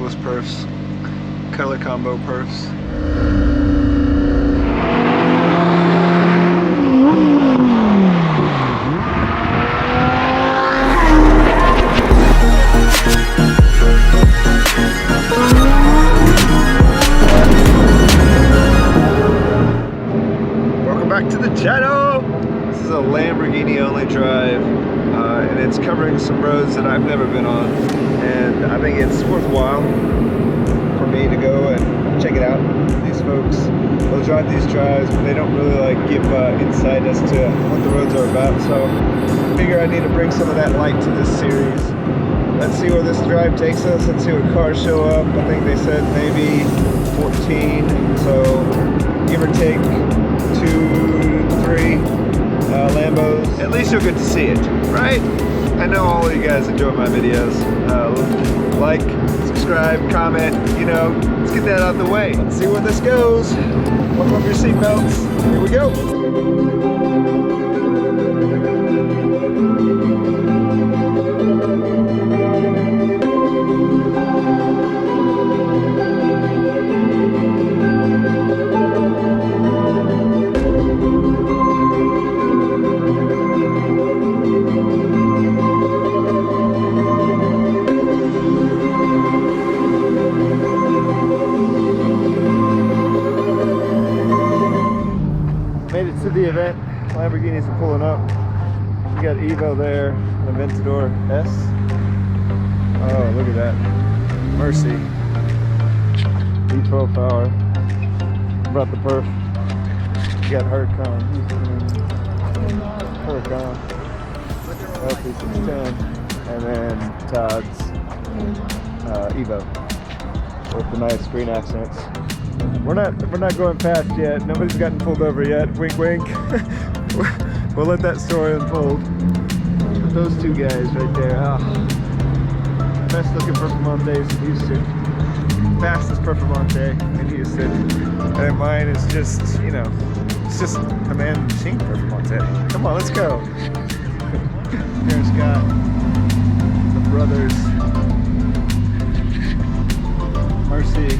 those perfs, color combo perfs. Welcome back to the channel. This is a Lamborghini only drive, and it's covering some roads that I've never been on, and I think it's worthwhile for me to go and check it out. These folks will drive these drives, but they don't really like give insight as to what the roads are about, so I figure I need to bring some of that light to this series. Let's see where this drive takes us. Let's see what cars show up. I think they said maybe 14, so give or take 2 to 3 Lambos. At least you'll get to see it, right? I know all of you guys enjoy my videos. Like, subscribe, comment, you know, let's get that out of the way. Let's see where this goes. Buckle up your seatbelts. Here we go. To the event, Lamborghinis are pulling up. We got Evo there, Aventador S. Oh, look at that. Mercy. V12 power. Brought the perf. We got Huracan. LP610. And then Todd's Evo. With the nice green accents. We're not going past yet. Nobody's gotten pulled over yet. Wink, wink. We'll let that story unfold. But those two guys right there. Oh. Best looking Performantes in Houston. Fastest Performante in Houston. And mine is just, you know, it's just a man machine Performante. Come on, let's go. There's Scott. The brothers. Mercy.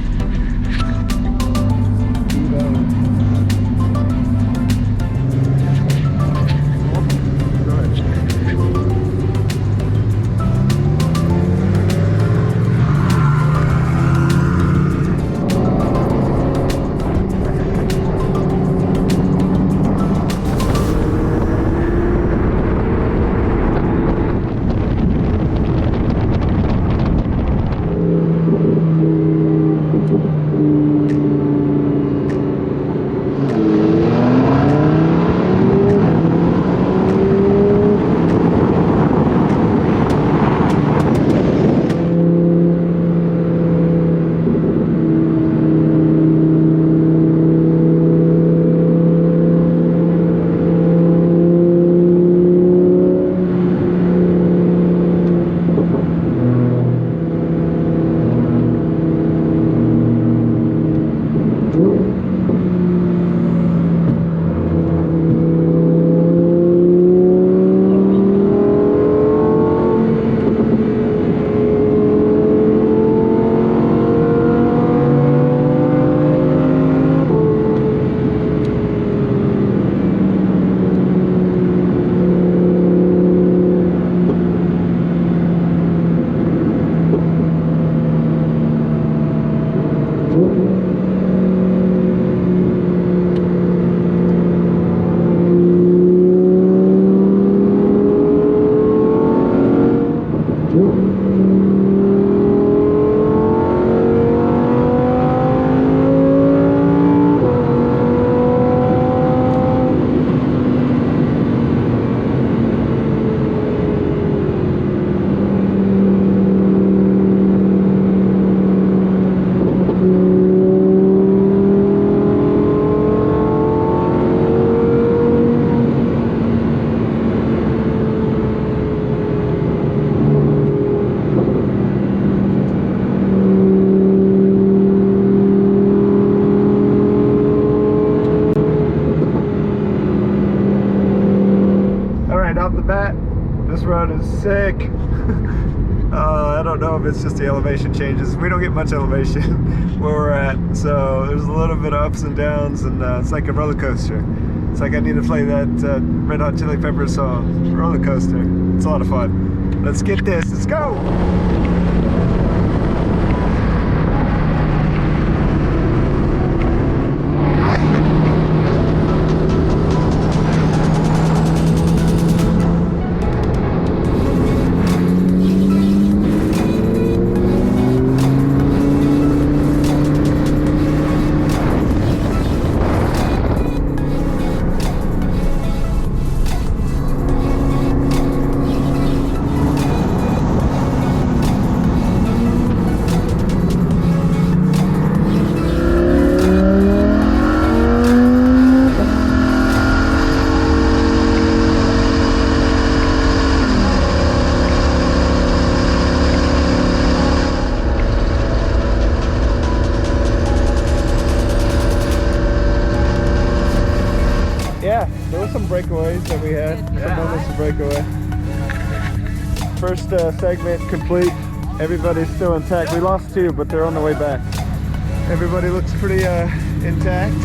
it's just the elevation changes. We don't get much elevation where we're at, so there's a little bit of ups and downs, and it's like a roller coaster. It's like I need to play that Red Hot Chili Peppers song, roller coaster. It's a lot of fun. Let's get this. Let's go. Yeah, there were some breakaways that we had. Some moments of breakaway. First segment complete. Everybody's still intact. We lost 2, but they're on the way back. Everybody looks pretty intact.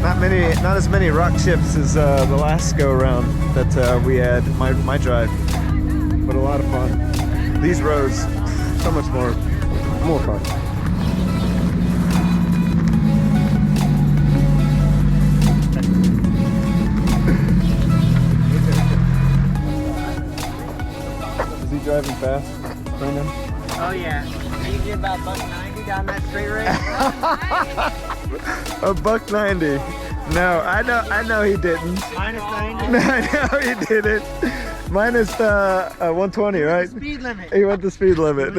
Not as many rock chips as the last go around that we had. My drive, but a lot of fun. These roads, so much more fun. Driving fast, Brendan? Oh yeah. You get about $1.90 down that straight race. $1.90. No, I know he didn't. Minus 90. I know he didn't. Minus 120, right? Speed limit. He went the speed limit.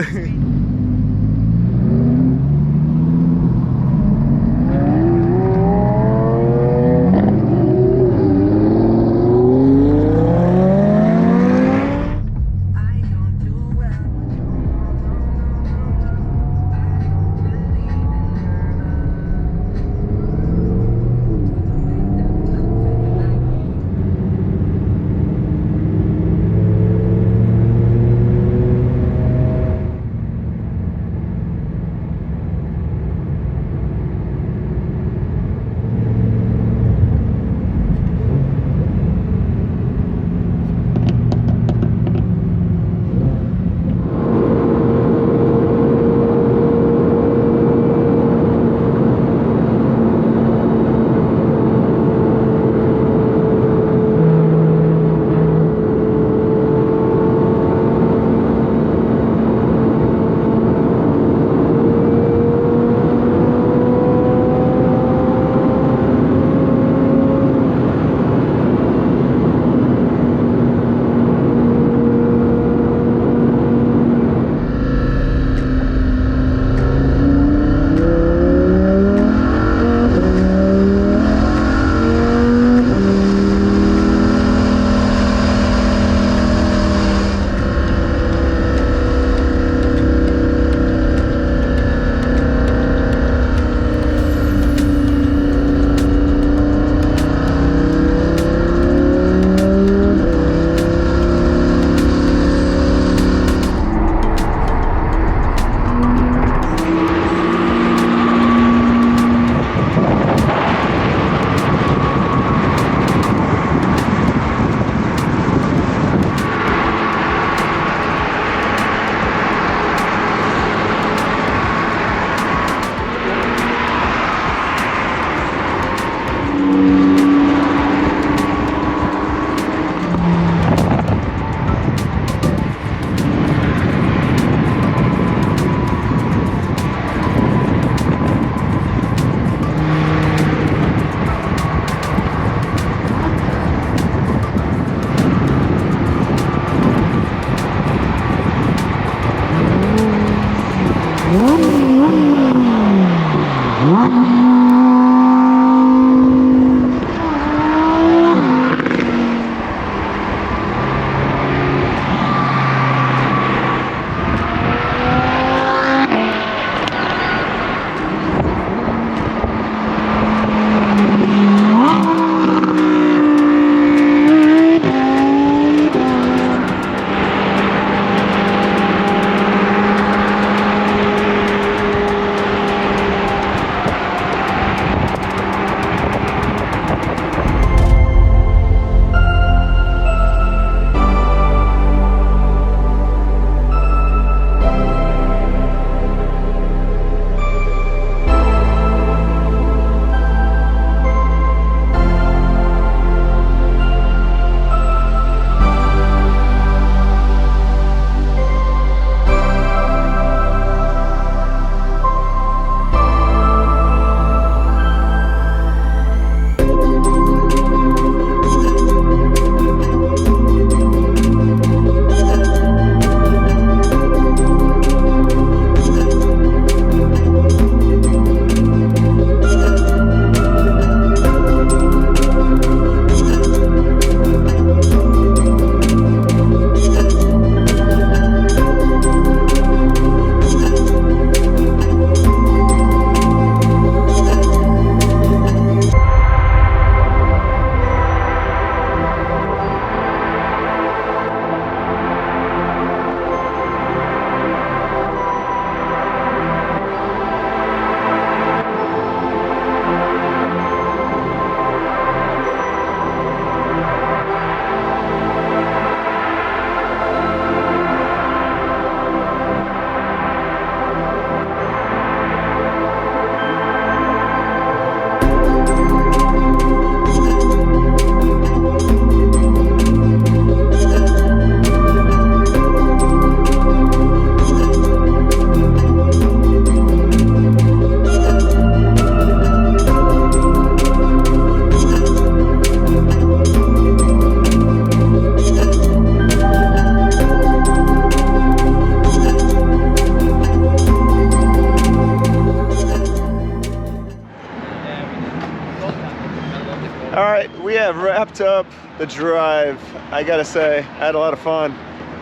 that wrapped up the drive. I gotta say, I had a lot of fun.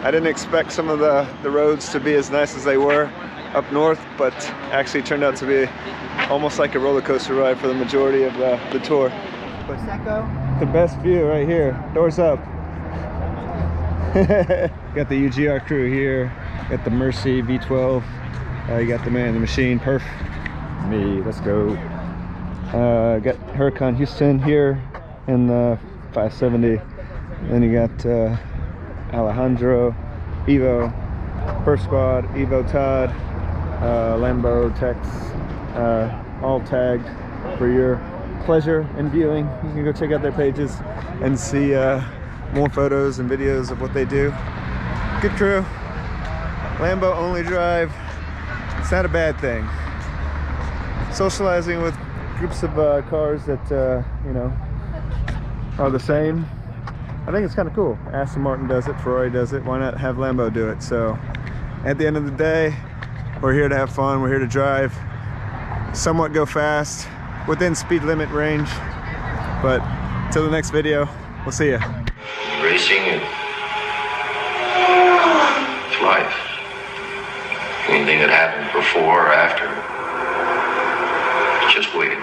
I didn't expect some of the roads to be as nice as they were up north, but actually turned out to be almost like a roller coaster ride for the majority of the tour. But the best view right here, doors up. Got the UGR crew here, got the Mercy V12, you got the man in the machine, perf, me, let's go. Got Huracan Houston here in the 570. Then you got Alejandro, Evo, Perf Squad, Evo Todd, Lambo Tex, all tagged for your pleasure and viewing. You can go check out their pages and see more photos and videos of what they do. Good crew. Lambo only drive. It's not a bad thing. Socializing with groups of cars that you know, are the same. I think it's kind of cool. Aston Martin does it, Ferrari does it. Why not have Lambo do it? So at the end of the day, we're here to have fun. We're here to drive, somewhat go fast, within speed limit range. But till the next video, we'll see ya. Racing and it's life. Anything that happened before or after, just wait.